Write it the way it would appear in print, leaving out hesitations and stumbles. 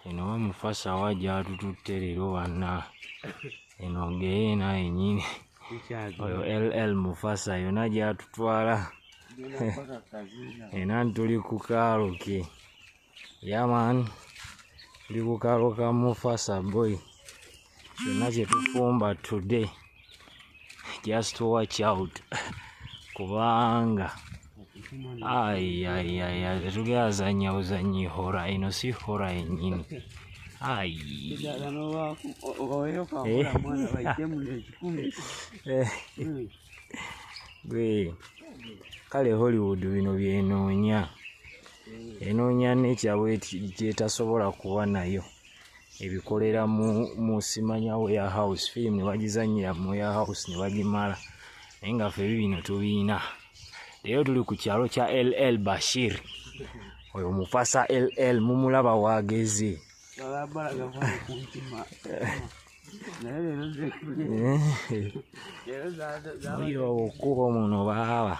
Eno Mufasa wajja tututte leero wanna. Eno ngeena yennyini. Oyo LL Mufasa yonna gy'atutwala. Ena tuli ku kaalo ke. Yeah man. Tuli ku kaalo ka Mufasa boy. Kyonna kye tufumba today. Just watch out. Kubanga tetugenda zannya buzannyi hora. Eno si hora yennyini. Kale Hollywood bino byenoonya. Enoonya nekyabwe kyetasobola kuba nayo. Ebikolera mu simanya warehouse. Firimu ne bagizannyira mu warehouse ne bagimala. Naye nga ffe bino tubiina. Leero tuli ku kyalo kya LL Bashir. Oyo Mufasa LL mumulaba waageze. Oyo okuba muno baaba.